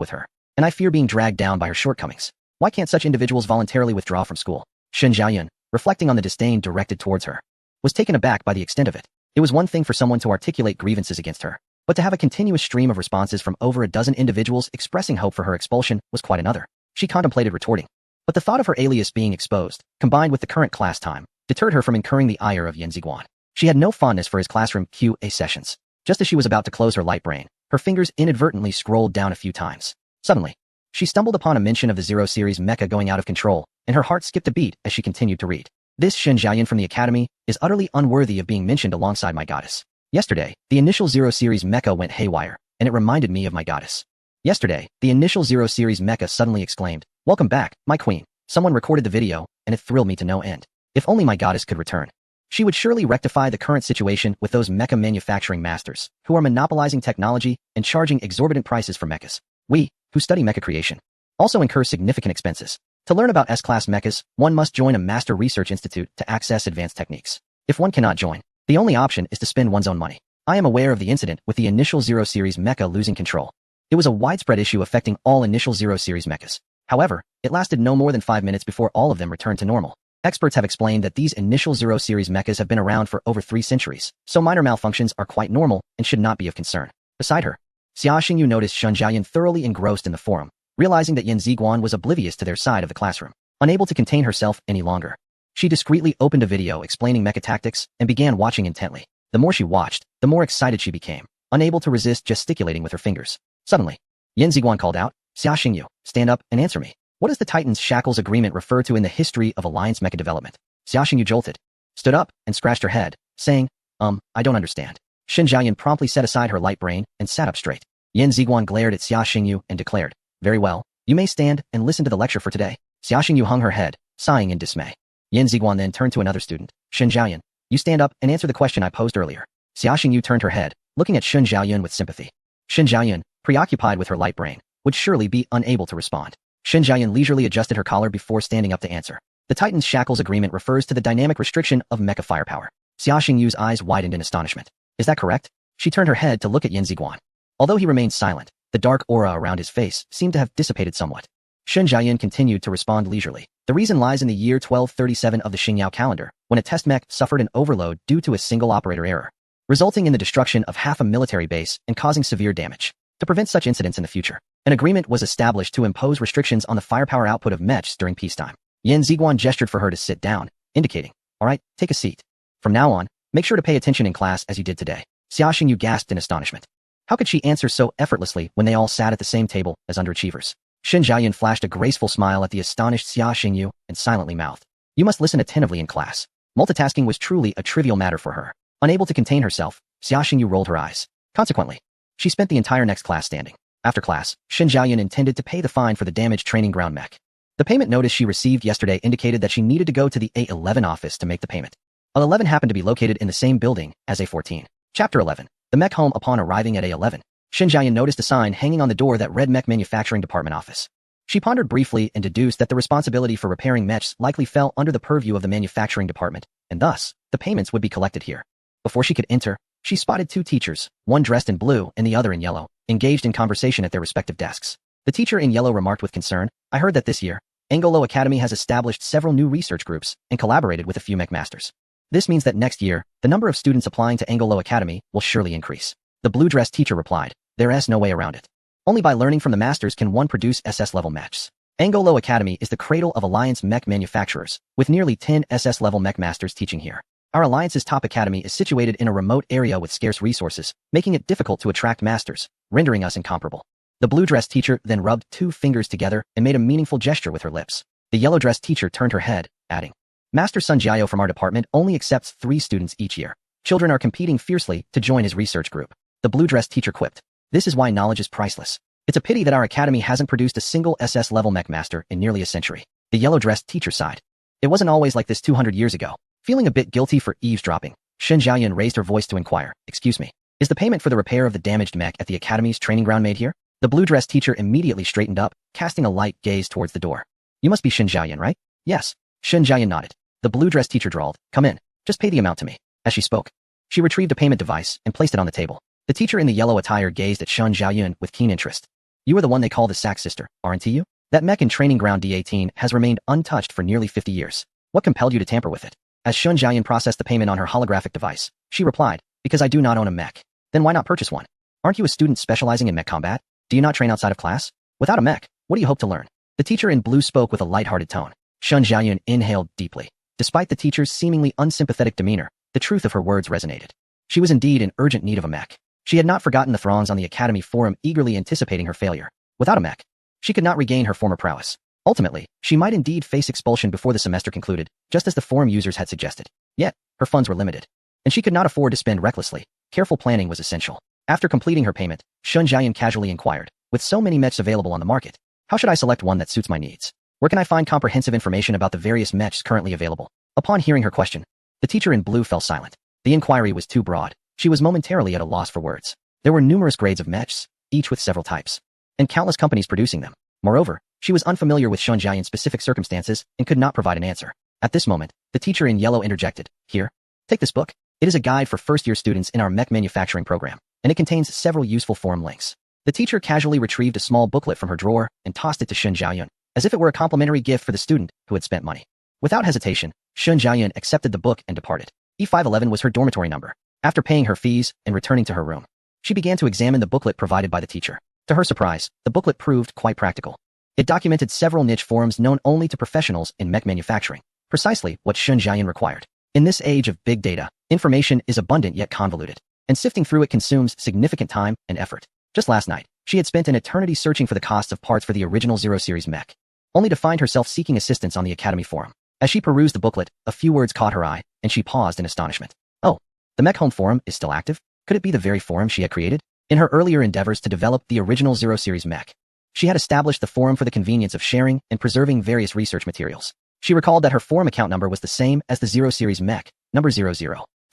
with her. And I fear being dragged down by her shortcomings. Why can't such individuals voluntarily withdraw from school? Shen Xiaoyun, reflecting on the disdain directed towards her, was taken aback by the extent of it. It was one thing for someone to articulate grievances against her, but to have a continuous stream of responses from over a dozen individuals expressing hope for her expulsion was quite another. She contemplated retorting, but the thought of her alias being exposed, combined with the current class time, deterred her from incurring the ire of Yan Ziguan. She had no fondness for his classroom QA sessions. Just as she was about to close her light brain, her fingers inadvertently scrolled down a few times. Suddenly, she stumbled upon a mention of the Zero Series mecha going out of control, and her heart skipped a beat as she continued to read. This Shen Xiaoyun from the academy is utterly unworthy of being mentioned alongside my goddess. Yesterday, the initial Zero Series mecha went haywire, and it reminded me of my goddess. Yesterday, the initial Zero Series mecha suddenly exclaimed, "Welcome back, my queen." Someone recorded the video, and it thrilled me to no end. If only my goddess could return. She would surely rectify the current situation with those mecha manufacturing masters, who are monopolizing technology and charging exorbitant prices for mechas. We, who study mecha creation, also incur significant expenses. To learn about S Class Mechas, one must join a master research institute to access advanced techniques. If one cannot join, the only option is to spend one's own money. I am aware of the incident with the initial Zero Series mecha losing control. It was a widespread issue affecting all initial Zero Series mechas. However, it lasted no more than 5 minutes before all of them returned to normal. Experts have explained that these initial Zero Series mechas have been around for over 3 centuries, so minor malfunctions are quite normal and should not be of concern. Beside her, Xia Xingyu noticed Shen Xiaoyun thoroughly engrossed in the forum, realizing that Yan Ziguan was oblivious to their side of the classroom. Unable to contain herself any longer, she discreetly opened a video explaining mecha tactics and began watching intently. The more she watched, the more excited she became, unable to resist gesticulating with her fingers. Suddenly, Yan Ziguan called out, "Xia Xingyu, stand up and answer me. What does the Titans Shackles Agreement refer to in the history of Alliance mecha development?" Xia Xingyu jolted, stood up, and scratched her head, saying, I don't understand." Shen Xiaoyun promptly set aside her light brain and sat up straight. Yan Ziguan glared at Xia Xingyu and declared, "Very well, you may stand and listen to the lecture for today." Xia Xingyu hung her head, sighing in dismay. Yan Ziguan then turned to another student. "Shen Xiaoyun, you stand up and answer the question I posed earlier." Xia Xingyu turned her head, looking at Shen Xiaoyun with sympathy. Shen Xiaoyun, preoccupied with her light brain, would surely be unable to respond. Shen Xiaoyun leisurely adjusted her collar before standing up to answer. The Titans Shackles Agreement refers to the dynamic restriction of mecha firepower. Xia Xingyu's eyes widened in astonishment. Is that correct? She turned her head to look at Yan Ziguan. Although he remained silent, the dark aura around his face seemed to have dissipated somewhat. Shen Xiaoyun continued to respond leisurely. The reason lies in the year 1237 of the Xingyao calendar, when a test mech suffered an overload due to a single operator error, resulting in the destruction of half a military base and causing severe damage. To prevent such incidents in the future, an agreement was established to impose restrictions on the firepower output of mechs during peacetime. Yan Ziguan gestured for her to sit down, indicating, "All right, take a seat. From now on, make sure to pay attention in class as you did today." Xia Xingyu gasped in astonishment. How could she answer so effortlessly when they all sat at the same table as underachievers? Shen Xiaoyun flashed a graceful smile at the astonished Xia Xingyu and silently mouthed, "You must listen attentively in class." Multitasking was truly a trivial matter for her. Unable to contain herself, Xia Xingyu rolled her eyes. Consequently, she spent the entire next class standing. After class, Shen Xiaoyun intended to pay the fine for the damaged training ground mech. The payment notice she received yesterday indicated that she needed to go to the A11 office to make the payment. A11 happened to be located in the same building as A14. Chapter 11. The mech home. Upon arriving at A11, Shen Xiaoyun noticed a sign hanging on the door that read Mech Manufacturing Department Office. She pondered briefly and deduced that the responsibility for repairing mechs likely fell under the purview of the manufacturing department, and thus, the payments would be collected here. Before she could enter, she spotted 2 teachers, one dressed in blue and the other in yellow, engaged in conversation at their respective desks. The teacher in yellow remarked with concern, "I heard that this year, Angolo Academy has established several new research groups and collaborated with a few mech masters. This means that next year, the number of students applying to Angolo Academy will surely increase." The blue-dressed teacher replied, "There's no way around it. Only by learning from the masters can one produce SS-level mechs. Angolo Academy is the cradle of Alliance mech manufacturers, with nearly 10 SS-level mech masters teaching here. Our Alliance's top academy is situated in a remote area with scarce resources, making it difficult to attract masters, rendering us incomparable." The blue-dressed teacher then rubbed 2 fingers together and made a meaningful gesture with her lips. The yellow-dressed teacher turned her head, adding, "Master Sun Jiao from our department only accepts 3 students each year. Children are competing fiercely to join his research group." The blue-dressed teacher quipped, "This is why knowledge is priceless. It's a pity that our academy hasn't produced a single SS-level mech master in nearly a century." The yellow-dressed teacher sighed. "It wasn't always like this 200 years ago." Feeling a bit guilty for eavesdropping, Shen Xiaoyun raised her voice to inquire, "Excuse me, is the payment for the repair of the damaged mech at the academy's training ground made here?" The blue-dressed teacher immediately straightened up, casting a light gaze towards the door. "You must be Shen Xiaoyun, right?" "Yes." Shen Xiaoyun nodded. The blue-dressed teacher drawled, "Come in. Just pay the amount to me." As she spoke, she retrieved a payment device and placed it on the table. The teacher in the yellow attire gazed at Shen Xiaoyun with keen interest. You are the one they call the Sack Sister, aren't you? That mech in training ground D18 has remained untouched for nearly 50 years. What compelled you to tamper with it? As Shun Jiayan processed the payment on her holographic device, she replied, because I do not own a mech. Then why not purchase one? Aren't you a student specializing in mech combat? Do you not train outside of class? Without a mech, what do you hope to learn? The teacher in blue spoke with a lighthearted tone. Shun Jiayan inhaled deeply. Despite the teacher's seemingly unsympathetic demeanor, the truth of her words resonated. She was indeed in urgent need of a mech. She had not forgotten the throngs on the Academy forum eagerly anticipating her failure. Without a mech, she could not regain her former prowess. Ultimately, she might indeed face expulsion before the semester concluded, just as the forum users had suggested. Yet, her funds were limited, and she could not afford to spend recklessly. Careful planning was essential. After completing her payment, Shun Jiayan casually inquired, with so many mechs available on the market, how should I select one that suits my needs? Where can I find comprehensive information about the various mechs currently available? Upon hearing her question, the teacher in blue fell silent. The inquiry was too broad. She was momentarily at a loss for words. There were numerous grades of mechs, each with several types, and countless companies producing them. Moreover, she was unfamiliar with Shun Jiayan's specific circumstances and could not provide an answer. At this moment, the teacher in yellow interjected, here, take this book. It is a guide for first-year students in our mech manufacturing program, and it contains several useful forum links. The teacher casually retrieved a small booklet from her drawer and tossed it to Shun Jiayan, as if it were a complimentary gift for the student who had spent money. Without hesitation, Shun Jiayan accepted the book and departed. E511 was her dormitory number. After paying her fees and returning to her room, she began to examine the booklet provided by the teacher. To her surprise, the booklet proved quite practical. It documented several niche forums known only to professionals in mech manufacturing, precisely what Shun Jiayan required. In this age of big data, information is abundant yet convoluted, and sifting through it consumes significant time and effort. Just last night, she had spent an eternity searching for the costs of parts for the original Zero Series mech, only to find herself seeking assistance on the Academy forum. As she perused the booklet, a few words caught her eye, and she paused in astonishment. Oh, the Mech Home forum is still active? Could it be the very forum she had created? In her earlier endeavors to develop the original Zero Series mech, she had established the forum for the convenience of sharing and preserving various research materials. She recalled that her forum account number was the same as the Zero Series mech, number 00.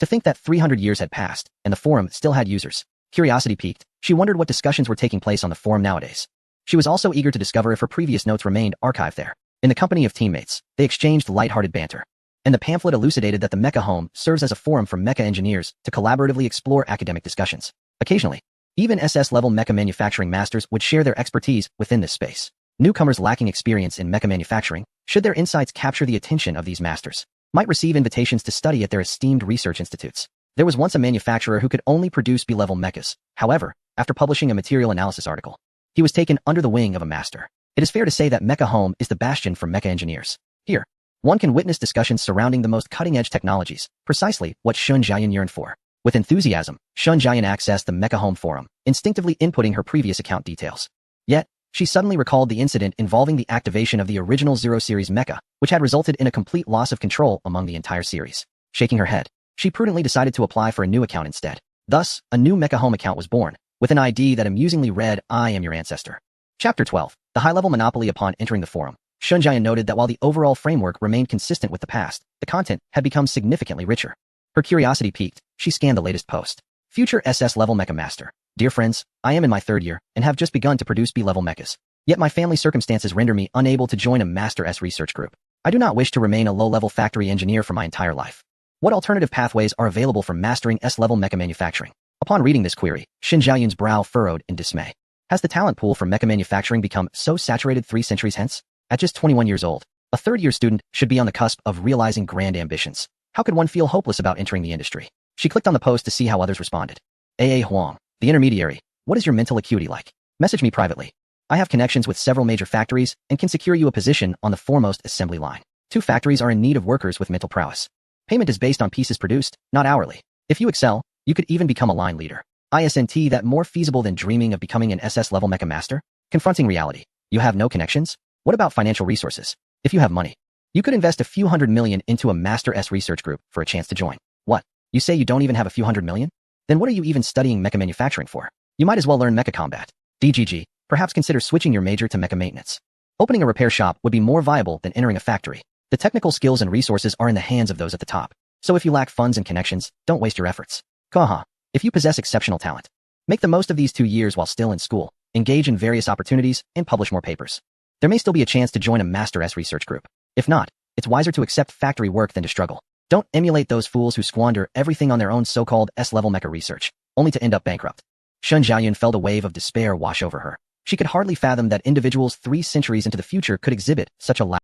To think that 300 years had passed, and the forum still had users. Curiosity piqued, she wondered what discussions were taking place on the forum nowadays. She was also eager to discover if her previous notes remained archived there. In the company of teammates, they exchanged lighthearted banter, and the pamphlet elucidated that the Mecha Home serves as a forum for mecha engineers to collaboratively explore academic discussions. Occasionally, even SS-level mecha manufacturing masters would share their expertise within this space. Newcomers lacking experience in mecha manufacturing, should their insights capture the attention of these masters, might receive invitations to study at their esteemed research institutes. There was once a manufacturer who could only produce B-level mechas. However, after publishing a material analysis article, he was taken under the wing of a master. It is fair to say that Mecha Home is the bastion for mecha engineers. Here, one can witness discussions surrounding the most cutting-edge technologies, precisely what Shun Jiayan yearned for. With enthusiasm, Shun Jiayan accessed the Mecha Home forum, instinctively inputting her previous account details. Yet, she suddenly recalled the incident involving the activation of the original Zero Series mecha, which had resulted in a complete loss of control among the entire series. Shaking her head, she prudently decided to apply for a new account instead. Thus, a new Mecha Home account was born, with an ID that amusingly read, I am your ancestor. Chapter 12. The high-level monopoly. Upon entering the forum, Shun Jiayan noted that while the overall framework remained consistent with the past, the content had become significantly richer. Her curiosity piqued, she scanned the latest post. Future SS-level Mecha Master. Dear friends, I am in my third year, and have just begun to produce B-level mechas. Yet my family circumstances render me unable to join a Master S research group. I do not wish to remain a low-level factory engineer for my entire life. What alternative pathways are available for mastering S-level mecha manufacturing? Upon reading this query, Shun Jiayan's brow furrowed in dismay. Has the talent pool for mecha manufacturing become so saturated 3 centuries hence? At just 21 years old, a third-year student should be on the cusp of realizing grand ambitions. How could one feel hopeless about entering the industry? She clicked on the post to see how others responded. A. Huang, the intermediary, what is your mental acuity like? Message me privately. I have connections with several major factories and can secure you a position on the foremost assembly line. 2 factories are in need of workers with mental prowess. Payment is based on pieces produced, not hourly. If you excel, you could even become a line leader. Isn't that more feasible than dreaming of becoming an SS-level mecha master? Confronting reality. You have no connections? What about financial resources? If you have money, you could invest a few $100 million into a Master S research group for a chance to join. What? You say you don't even have a few $100 million? Then what are you even studying mecha manufacturing for? You might as well learn mecha combat. DGG, perhaps consider switching your major to mecha maintenance. Opening a repair shop would be more viable than entering a factory. The technical skills and resources are in the hands of those at the top. So if you lack funds and connections, don't waste your efforts. Kaha. If you possess exceptional talent, make the most of these 2 years while still in school, engage in various opportunities, and publish more papers. There may still be a chance to join a Master S research group. If not, it's wiser to accept factory work than to struggle. Don't emulate those fools who squander everything on their own so-called S-level mecha research, only to end up bankrupt. Shun Jiayan felt a wave of despair wash over her. She could hardly fathom that individuals 3 centuries into the future could exhibit such a lack